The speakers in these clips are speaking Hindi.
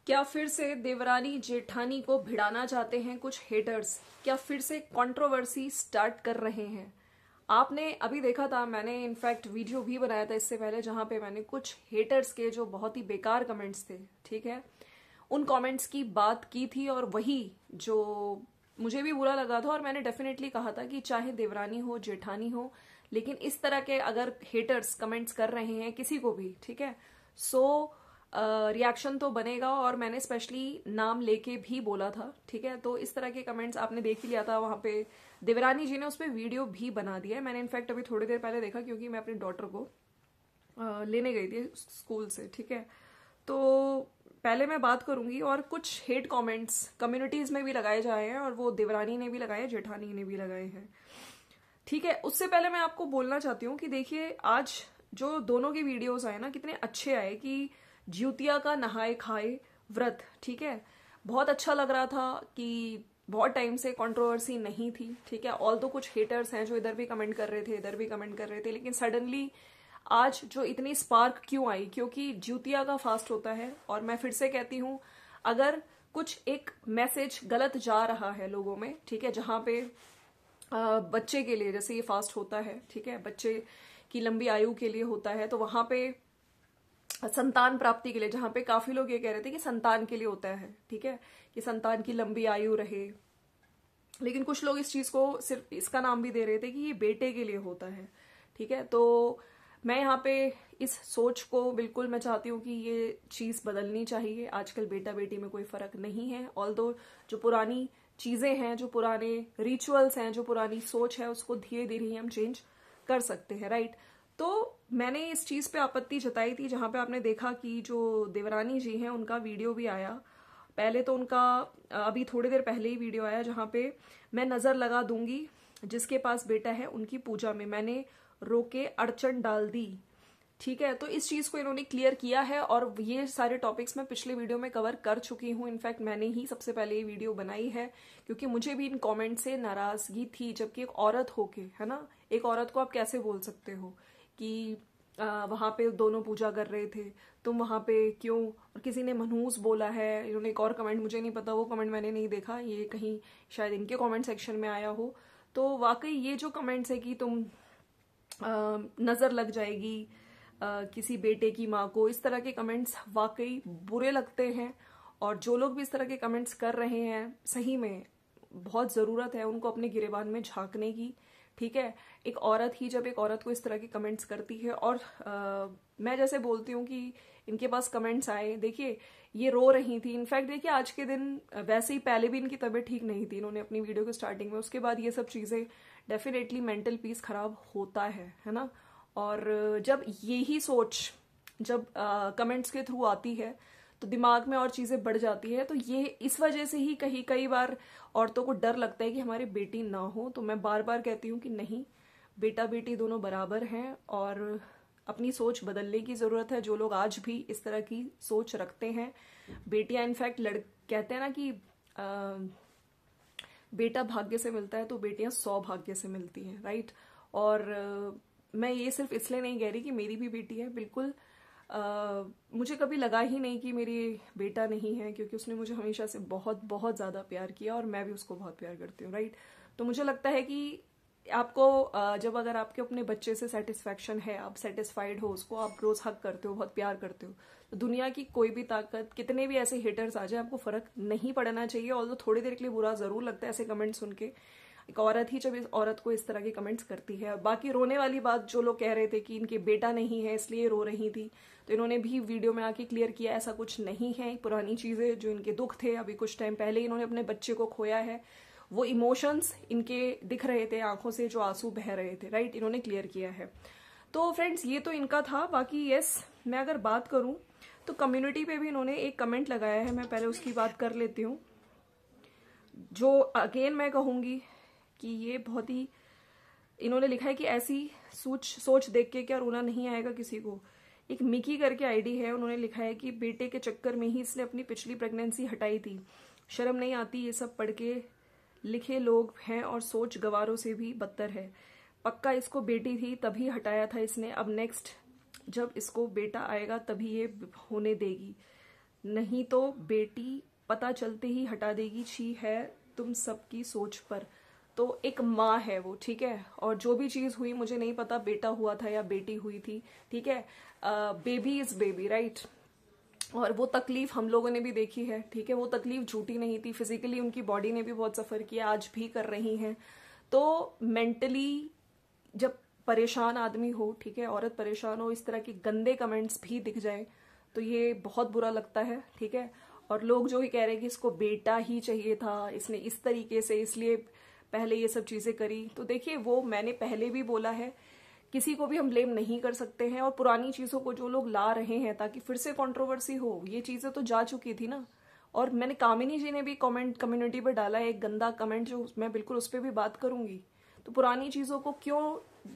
क्या फिर से देवरानी जेठानी को भिड़ाना चाहते हैं कुछ हेटर्स? क्या फिर से कंट्रोवर्सी स्टार्ट कर रहे हैं? आपने अभी देखा था, मैंने इनफैक्ट वीडियो भी बनाया था इससे पहले, जहां पे मैंने कुछ हेटर्स के जो बहुत ही बेकार कमेंट्स थे, ठीक है, उन कमेंट्स की बात की थी। और वही जो मुझे भी बुरा लगा था, और मैंने डेफिनेटली कहा था कि चाहे देवरानी हो जेठानी हो, लेकिन इस तरह के अगर हेटर्स कमेंट्स कर रहे हैं किसी को भी, ठीक है, सो रिएक्शन तो बनेगा। और मैंने स्पेशली नाम लेके भी बोला था, ठीक है। तो इस तरह के कमेंट्स आपने देख ही लिया था, वहां पे देवरानी जी ने उस पर वीडियो भी बना दिया है। मैंने इनफैक्ट अभी थोड़ी देर पहले देखा, क्योंकि मैं अपनी डॉटर को लेने गई थी स्कूल से, ठीक है। तो पहले मैं बात करूंगी, और कुछ हेट कमेंट्स कम्युनिटीज में भी लगाए जाए हैं, और वो देवरानी ने भी लगाए, जेठानी ने भी लगाए हैं, ठीक है। उससे पहले मैं आपको बोलना चाहती हूँ कि देखिए, आज जो दोनों के वीडियोस आए ना, कितने अच्छे आए कि ज्यूतिया का नहाए खाए व्रत, ठीक है। बहुत अच्छा लग रहा था कि बहुत टाइम से कंट्रोवर्सी नहीं थी, ठीक है। ऑल तो कुछ हेटर्स हैं जो इधर भी कमेंट कर रहे थे, इधर भी कमेंट कर रहे थे, लेकिन सडनली आज जो इतनी स्पार्क क्यों आई? क्योंकि ज्यूतिया का फास्ट होता है। और मैं फिर से कहती हूं, अगर कुछ एक मैसेज गलत जा रहा है लोगों में, ठीक है, जहां पे बच्चे के लिए जैसे ये फास्ट होता है, ठीक है, बच्चे की लंबी आयु के लिए होता है, तो वहां पे संतान प्राप्ति के लिए, जहां पे काफी लोग ये कह रहे थे कि संतान के लिए होता है, ठीक है, कि संतान की लंबी आयु रहे, लेकिन कुछ लोग इस चीज को सिर्फ इसका नाम भी दे रहे थे कि ये बेटे के लिए होता है, ठीक है। तो मैं यहाँ पे इस सोच को बिल्कुल मैं चाहती हूँ कि ये चीज बदलनी चाहिए। आजकल बेटा बेटी में कोई फर्क नहीं है। ऑल्दो जो पुरानी चीजें हैं, जो पुराने रिचुअल्स हैं, जो पुरानी सोच है, उसको धीरे धीरे ही हम चेंज कर सकते हैं, राइट। तो मैंने इस चीज पे आपत्ति जताई थी, जहां पे आपने देखा कि जो देवरानी जी हैं उनका वीडियो भी आया। पहले तो उनका अभी थोड़ी देर पहले ही वीडियो आया, जहां पे मैं नजर लगा दूंगी जिसके पास बेटा है उनकी पूजा में मैंने रोके अड़चन डाल दी, ठीक है। तो इस चीज को इन्होंने क्लियर किया है, और ये सारे टॉपिक्स मैं पिछले वीडियो में कवर कर चुकी हूँ। इनफैक्ट मैंने ही सबसे पहले ये वीडियो बनाई है, क्योंकि मुझे भी इन कमेंट से नाराजगी थी। जबकि एक औरत होके, है ना, एक औरत को आप कैसे बोल सकते हो कि वहां पे दोनों पूजा कर रहे थे, तुम वहां पे क्यों? और किसी ने मनहूस बोला है, इन्होंने एक और कमेंट, मुझे नहीं पता, वो कमेंट मैंने नहीं देखा, ये कहीं शायद इनके कमेंट सेक्शन में आया हो। तो वाकई ये जो कमेंट्स है कि तुम नजर लग जाएगी किसी बेटे की माँ को, इस तरह के कमेंट्स वाकई बुरे लगते हैं। और जो लोग भी इस तरह के कमेंट्स कर रहे हैं, सही में बहुत जरूरत है उनको अपने गिरेबान में झांकने की, ठीक है। एक औरत ही जब एक औरत को इस तरह के कमेंट्स करती है, और मैं जैसे बोलती हूँ कि इनके पास कमेंट्स आए, देखिए ये रो रही थी। इनफैक्ट देखिए, आज के दिन वैसे ही पहले भी इनकी तबीयत ठीक नहीं थी, इन्होंने अपनी वीडियो के स्टार्टिंग में, उसके बाद ये सब चीजें, डेफिनेटली मेंटल पीस खराब होता है ना। और जब यही सोच जब कमेंट्स के थ्रू आती है, तो दिमाग में और चीजें बढ़ जाती है। तो ये इस वजह से ही कई बार औरतों को डर लगता है कि हमारी बेटी ना हो। तो मैं बार बार कहती हूँ कि नहीं, बेटा बेटी दोनों बराबर हैं, और अपनी सोच बदलने की जरूरत है। जो लोग आज भी इस तरह की सोच रखते हैं, बेटियां इनफैक्ट कहते हैं ना कि बेटा भाग्य से मिलता है तो बेटियां सौभाग्य से मिलती हैं, राइट। और मैं ये सिर्फ इसलिए नहीं कह रही कि मेरी भी बेटी है, बिल्कुल मुझे कभी लगा ही नहीं कि मेरी बेटा नहीं है, क्योंकि उसने मुझे हमेशा से बहुत बहुत ज्यादा प्यार किया, और मैं भी उसको बहुत प्यार करती हूँ, राइट। तो मुझे लगता है कि आपको जब अगर आपके अपने बच्चे से सेटिस्फेक्शन है, आप सेटिस्फाइड हो, उसको आप रोज हक करते हो, बहुत प्यार करते हो, तो दुनिया की कोई भी ताकत, कितने भी ऐसे हेटर्स आ जाए, आपको फर्क नहीं पड़ना चाहिए। ऑल्दो थोड़ी देर के लिए बुरा जरूर लगता है ऐसे कमेंट सुन के, एक औरत ही जब इस औरत को इस तरह के कमेंट्स करती है। बाकी रोने वाली बात, जो लोग कह रहे थे कि इनके बेटा नहीं है इसलिए रो रही थी, तो इन्होंने भी वीडियो में आके क्लियर किया ऐसा कुछ नहीं है। पुरानी चीजें जो इनके दुख थे, अभी कुछ टाइम पहले इन्होंने अपने बच्चे को खोया है, वो इमोशंस इनके दिख रहे थे आंखों से, जो आंसू बह रहे थे, राइट, इन्होंने क्लियर किया है। तो फ्रेंड्स, ये तो इनका था। बाकी यस, मैं अगर बात करूं तो कम्युनिटी पे भी इन्होंने एक कमेंट लगाया है, मैं पहले उसकी बात कर लेती हूँ। जो अगेन मैं कहूंगी कि ये बहुत ही, इन्होंने लिखा है कि ऐसी सोच देख के क्या रोना नहीं आएगा किसी को। एक मिकी करके आईडी है, उन्होंने लिखा है कि बेटे के चक्कर में ही इसने अपनी पिछली प्रेगनेंसी हटाई थी, शर्म नहीं आती? ये सब पढ़ के लिखे लोग हैं, और सोच गवारों से भी बदतर है। पक्का इसको बेटी थी तभी हटाया था इसने, अब नेक्स्ट जब इसको बेटा आएगा तभी ये होने देगी। नहीं तो बेटी पता चलते ही हटा देगी, छी है तुम सबकी सोच पर। तो एक माँ है वो, ठीक है, और जो भी चीज हुई मुझे नहीं पता बेटा हुआ था या बेटी हुई थी, ठीक है, बेबी इज बेबी, राइट। और वो तकलीफ हम लोगों ने भी देखी है, ठीक है, वो तकलीफ झूठी नहीं थी, फिजिकली उनकी बॉडी ने भी बहुत सफर किया, आज भी कर रही हैं। तो मेंटली जब परेशान आदमी हो, ठीक है, औरत परेशान हो, इस तरह के गंदे कमेंट्स भी दिख जाए तो ये बहुत बुरा लगता है, ठीक है। और लोग जो ही कह रहे हैं कि इसको बेटा ही चाहिए था, इसने इस तरीके से इसलिए पहले ये सब चीजें करी, तो देखिए वो मैंने पहले भी बोला है, किसी को भी हम ब्लेम नहीं कर सकते हैं। और पुरानी चीजों को जो लोग ला रहे हैं ताकि फिर से कंट्रोवर्सी हो, ये चीजें तो जा चुकी थी ना। और मैंने कामिनी जी ने भी कमेंट कम्युनिटी पर डाला है एक गंदा कमेंट, जो मैं बिल्कुल उस पर भी बात करूंगी। तो पुरानी चीजों को क्यों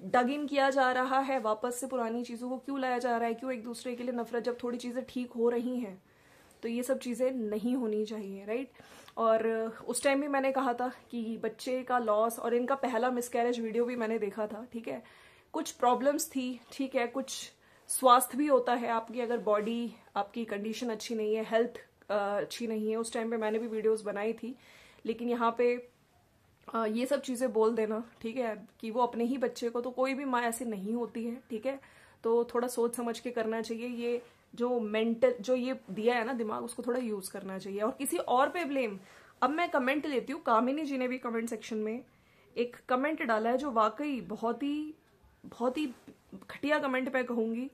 डग इन किया जा रहा है, वापस से पुरानी चीजों को क्यों लाया जा रहा है, क्यों एक दूसरे के लिए नफरत, जब थोड़ी चीजें ठीक हो रही हैं। तो ये सब चीजें नहीं होनी चाहिए, राइट। और उस टाइम भी मैंने कहा था कि बच्चे का लॉस, और इनका पहला मिसकैरेज वीडियो भी मैंने देखा था, ठीक है, कुछ प्रॉब्लम्स थी, ठीक है, कुछ स्वास्थ्य भी होता है आपकी, अगर बॉडी आपकी कंडीशन अच्छी नहीं है, हेल्थ अच्छी नहीं है, उस टाइम पे मैंने भी वीडियोस बनाई थी। लेकिन यहाँ पे ये सब चीजें बोल देना, ठीक है, कि वो अपने ही बच्चे को, तो कोई भी माँ ऐसी नहीं होती है, ठीक है, तो थोड़ा सोच समझ के करना चाहिए। ये जो मेंटल जो ये दिया है ना दिमाग, उसको थोड़ा यूज करना चाहिए। और किसी और पे ब्लेम, अब मैं कमेंट लेती हूँ, कामिनी जी ने भी कमेंट सेक्शन में एक कमेंट डाला है जो वाकई बहुत ही घटिया कमेंट पे कहूंगी।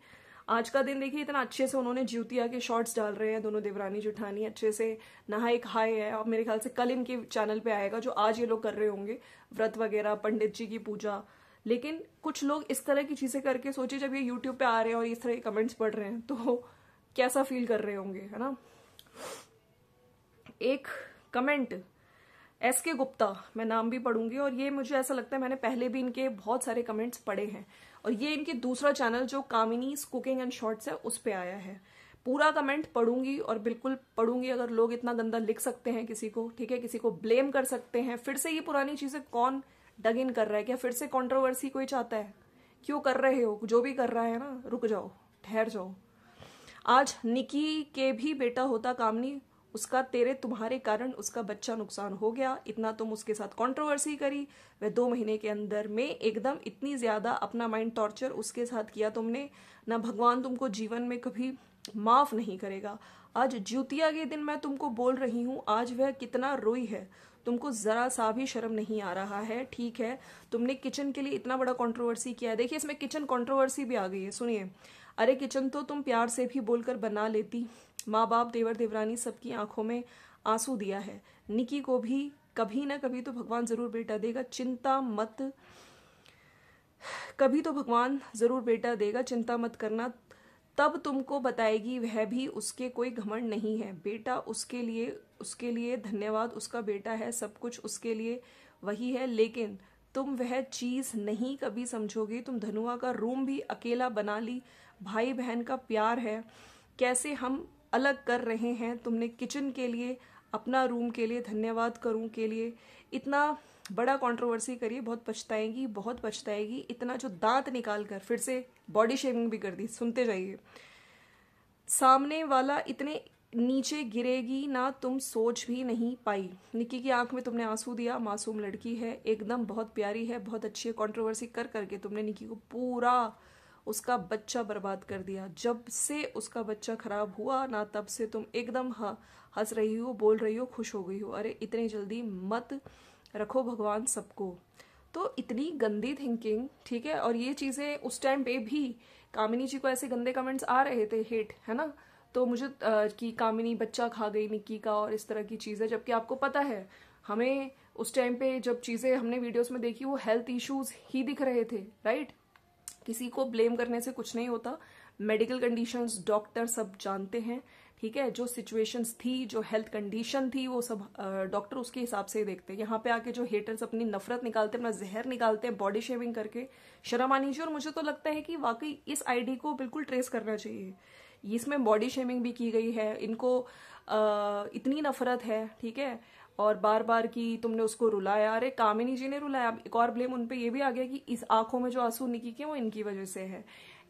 आज का दिन देखिए, इतना अच्छे से उन्होंने ज्योतिया के शॉर्ट्स डाल रहे हैं, दोनों देवरानी जेठानी अच्छे से नहाए खाए है। और मेरे ख्याल से कल इनके चैनल पे आएगा, जो आज ये लोग कर रहे होंगे, व्रत वगैरह, पंडित जी की पूजा। लेकिन कुछ लोग इस तरह की चीजें करके, सोचिए जब ये यूट्यूब पे आ रहे हैं और इस तरह के कमेंट्स पढ़ रहे हैं तो कैसा फील कर रहे होंगे, है ना। एक कमेंट SK गुप्ता, मैं नाम भी पढ़ूंगी, और ये मुझे ऐसा लगता है मैंने पहले भी इनके बहुत सारे कमेंट्स पढ़े हैं, और ये इनके दूसरा चैनल जो कामिनीज कुकिंग एंड शॉर्ट्स है उस पे आया है। पूरा कमेंट पढ़ूंगी और बिल्कुल पढ़ूंगी। अगर लोग इतना गंदा लिख सकते हैं किसी को, ठीक है, किसी को ब्लेम कर सकते हैं, फिर से ये पुरानी चीजें कौन डग इन कर रहा है, क्या फिर से कंट्रोवर्सी कोई चाहता है, क्यों कर रहे हो, जो भी कर रहा है ना, रुक जाओ, ठहर जाओ। आज निकी के भी बेटा होता कामनी, उसका तेरे तुम्हारे कारण उसका बच्चा नुकसान हो गया, इतना तुम उसके साथ कंट्रोवर्सी करी, वह 2 महीने के अंदर में एकदम इतनी ज्यादा अपना माइंड टॉर्चर उसके साथ किया तुमने, ना भगवान तुमको जीवन में कभी माफ नहीं करेगा। आज ज्योतिया के दिन मैं तुमको बोल रही हूँ, आज वह कितना रोई है, तुमको जरा सा भी शर्म नहीं आ रहा है, ठीक है, तुमने किचन के लिए इतना बड़ा कंट्रोवर्सी किया है। देखिए इसमें किचन कंट्रोवर्सी भी आ गई है, सुनिए। अरे किचन तो तुम प्यार से भी बोलकर बना लेती, माँ बाप देवर देवरानी सबकी आंखों में आंसू दिया है, निकी को भी कभी ना कभी तो भगवान जरूर बेटा देगा, चिंता मत, कभी तो भगवान जरूर बेटा देगा, चिंता मत करना, तब तुमको बताएगी वह भी, उसके कोई घमंड नहीं है, बेटा उसके लिए धन्यवाद, उसका बेटा है, सब कुछ उसके लिए वही है, लेकिन तुम वह चीज नहीं कभी समझोगे। तुम धनुआ का रूम भी अकेला बना ली, भाई बहन का प्यार है, कैसे हम अलग कर रहे हैं, तुमने किचन के लिए, अपना रूम के लिए, धन्यवाद करूं के लिए इतना बड़ा कंट्रोवर्सी करिए, बहुत पछताएगी, बहुत पछताएगी। इतना जो दांत निकाल कर फिर से बॉडी शेमिंग भी कर दी, सुनते जाइए। सामने वाला इतने नीचे गिरेगी ना तुम सोच भी नहीं पाई, निकी की आंख में तुमने आंसू दिया, मासूम लड़की है, एकदम बहुत प्यारी है, बहुत अच्छी है, कंट्रोवर्सी कर करके तुमने निकी को पूरा उसका बच्चा बर्बाद कर दिया। जब से उसका बच्चा खराब हुआ ना, तब से तुम एकदम हंस रही हो, बोल रही हो, खुश हो गई हो। अरे इतनी जल्दी मत रखो भगवान सबको। तो इतनी गंदी थिंकिंग, ठीक है। और ये चीजें उस टाइम पे भी कामिनी जी को ऐसे गंदे कमेंट्स आ रहे थे, हेट, है ना, तो मुझे कि कामिनी बच्चा खा गई निक्की का और इस तरह की चीजें, जबकि आपको पता है हमें उस टाइम पे जब चीजें हमने वीडियोस में देखी वो हेल्थ इश्यूज ही दिख रहे थे, राइट। किसी को ब्लेम करने से कुछ नहीं होता, मेडिकल कंडीशंस डॉक्टर सब जानते हैं, ठीक है, जो सिचुएशंस थी, जो हेल्थ कंडीशन थी, वो सब डॉक्टर उसके हिसाब से ही देखते हैं। यहाँ पे आके जो हेटर्स अपनी नफरत निकालते हैं, अपना जहर निकालते हैं बॉडी शेविंग करके, शर्म आनी चाहिए। और मुझे तो लगता है कि वाकई इस आईडी को बिल्कुल ट्रेस करना चाहिए, इसमें बॉडी शेमिंग भी की गई है, इनको इतनी नफरत है, ठीक है, और बार बार की तुमने उसको रुलाया। अरे कामिनी जी ने रुलाया, एक और ब्लेम उनपे ये भी आ गया कि इस आंखों में जो आंसू निकी के वो इनकी वजह से है।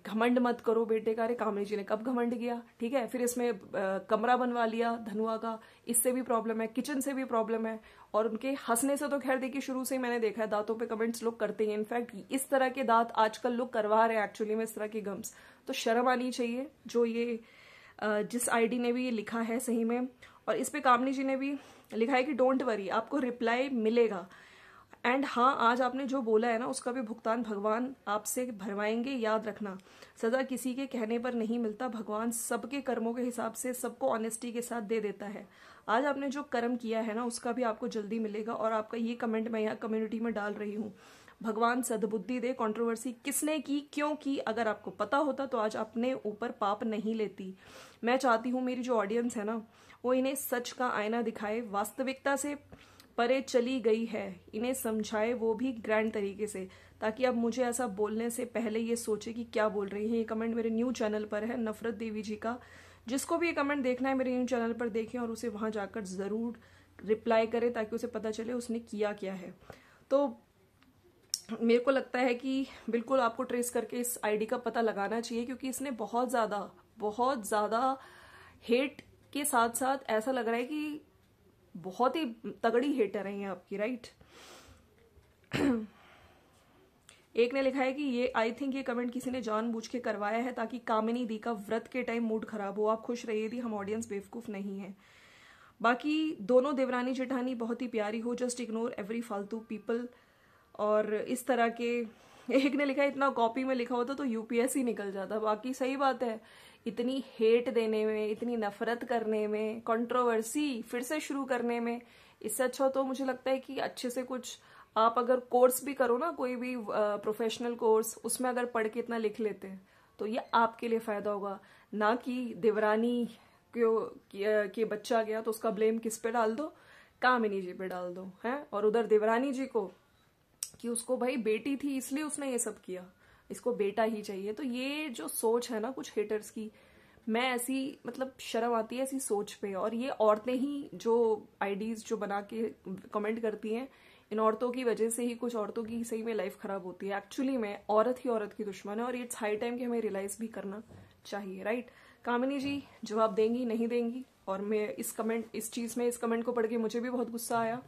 घमंड मत करो बेटे का। अरे कामिनी जी ने कब घमंड किया, ठीक है। फिर इसमें कमरा बनवा लिया धनुआ का, इससे भी प्रॉब्लम है, किचन से भी प्रॉब्लम है। और उनके हंसने से तो खैर देखिए शुरू से ही मैंने देखा है दांतों पे कमेंट्स लोग करते हैं। इनफैक्ट इस तरह के दांत आजकल लोग करवा रहे हैं एक्चुअली में, इस तरह के गम्स। तो शर्म आनी चाहिए जो ये जिस आईडी ने भी ये लिखा है सही में। और इस पे कामिनी जी ने भी लिखा है कि डोंट वरी, आपको रिप्लाई मिलेगा। एंड हाँ, आज आपने जो बोला है ना उसका भी भुगतान भगवान आपसे भरवाएंगे। याद रखना, सजा किसी के कहने पर नहीं मिलता, भगवान सबके कर्मों के हिसाब से सबको ऑनेस्टी के साथ दे देता है। आज आपने जो कर्म किया है ना उसका भी आपको जल्दी मिलेगा। और आपका ये कमेंट मैं यहाँ कम्युनिटी में डाल रही हूँ, भगवान सद्बुद्धि दे। कंट्रोवर्सी किसने की, क्यों की, अगर आपको पता होता तो आज अपने ऊपर पाप नहीं लेती। मैं चाहती हूँ मेरी जो ऑडियंस है ना वो इन्हें सच का आईना दिखाए, वास्तविकता से परे चली गई है इन्हें समझाए, वो भी ग्रैंड तरीके से, ताकि अब मुझे ऐसा बोलने से पहले ये सोचे कि क्या बोल रही है। ये कमेंट मेरे न्यू चैनल पर है, नफरत देवी जी का। जिसको भी ये कमेंट देखना है मेरे न्यू चैनल पर देखें और उसे वहां जाकर जरूर रिप्लाई करे ताकि उसे पता चले उसने किया क्या है। तो मेरे को लगता है कि बिल्कुल आपको ट्रेस करके इस आईडी का पता लगाना चाहिए, क्योंकि इसने बहुत ज्यादा हेट के साथ साथ ऐसा लग रहा है कि बहुत ही तगड़ी हेटर है ये आपकी, राइट। एक ने लिखा है कि ये आई थिंक ये कमेंट किसी ने जानबूझ के करवाया है ताकि कामिनी दी का व्रत के टाइम मूड खराब हो। आप खुश रहिए दी, हम ऑडियंस बेवकूफ नहीं है। बाकी दोनों देवरानी जेठानी बहुत ही प्यारी हो, जस्ट इग्नोर एवरी फालतू पीपल। और इस तरह के, एक ने लिखा है इतना कॉपी में लिखा होता तो यूपीएससी निकल जाता। बाकी सही बात है, इतनी हेट देने में, इतनी नफरत करने में, कंट्रोवर्सी फिर से शुरू करने में, इससे अच्छा तो मुझे लगता है कि अच्छे से कुछ आप अगर कोर्स भी करो ना, कोई भी प्रोफेशनल कोर्स, उसमें अगर पढ़ के इतना लिख लेते हैं तो ये आपके लिए फायदा होगा। ना कि देवरानी के बच्चा गया तो उसका ब्लेम किस पे डाल दो, कामिनी जी पे डाल दो, है। और उधर देवरानी जी को कि उसको भाई बेटी थी इसलिए उसने ये सब किया, इसको बेटा ही चाहिए। तो ये जो सोच है ना कुछ हेटर्स की, मैं ऐसी मतलब शर्म आती है ऐसी सोच पे। और ये औरतें ही जो आईडीज जो बना के कमेंट करती हैं, इन औरतों की वजह से ही कुछ औरतों की सही में लाइफ खराब होती है। एक्चुअली में औरत ही औरत की दुश्मन है और इट्स हाई टाइम कि हमें रियलाइज भी करना चाहिए, राइट। कामिनी जी जवाब देंगी नहीं देंगी। और मैं इस कमेंट को पढ़ के मुझे भी बहुत गुस्सा आया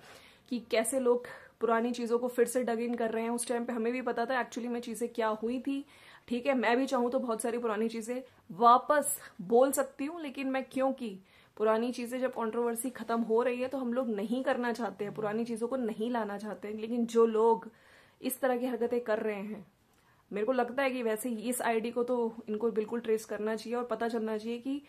कि कैसे लोग पुरानी चीजों को फिर से डग इन कर रहे हैं। उस टाइम पे हमें भी पता था एक्चुअली में चीजें क्या हुई थी, ठीक है। मैं भी चाहूं तो बहुत सारी पुरानी चीजें वापस बोल सकती हूँ, लेकिन मैं क्योंकि पुरानी चीजें जब कंट्रोवर्सी खत्म हो रही है तो हम लोग नहीं करना चाहते हैं, पुरानी चीजों को नहीं लाना चाहते हैं। लेकिन जो लोग इस तरह की हरकतें कर रहे हैं, मेरे को लगता है कि वैसे ही इस आईडी को तो इनको बिल्कुल ट्रेस करना चाहिए और पता चलना चाहिए कि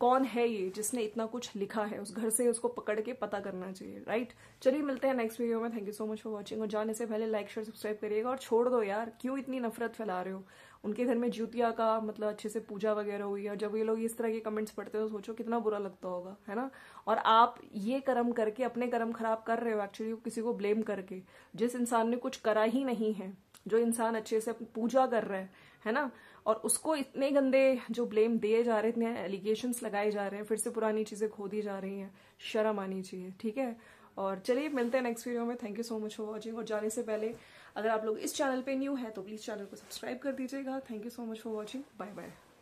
कौन है ये जिसने इतना कुछ लिखा है। उस घर से उसको पकड़ के पता करना चाहिए, राइट। चलिए मिलते हैं नेक्स्ट वीडियो में। Thank you so much for watching. और जाने से पहले लाइक शेयर सब्सक्राइब करिएगा और छोड़ दो यार, क्यों इतनी नफरत फैला रहे हो। उनके घर में ज्योतिया का मतलब अच्छे से पूजा वगैरह हुई है, जब ये लोग इस तरह के कमेंट्स पढ़ते हो तो सोचो कितना बुरा लगता होगा, है ना। और आप ये कर्म करके अपने कर्म खराब कर रहे हो एक्चुअली, किसी को ब्लेम करके। जिस इंसान ने कुछ करा ही नहीं है, जो इंसान अच्छे से अपनी पूजा कर रहा है ना, और उसको इतने गंदे जो ब्लेम दिए जा रहे हैं, इतने एलिगेशंस लगाए जा रहे हैं, फिर से पुरानी चीजें खो दी जा रही हैं, शर्म आनी चाहिए, ठीक है। और चलिए मिलते हैं नेक्स्ट वीडियो में। Thank you so much for watching. और जाने से पहले अगर आप लोग इस चैनल पे न्यू है तो प्लीज चैनल को सब्सक्राइब कर दीजिएगा। Thank you so much for watching. Bye bye.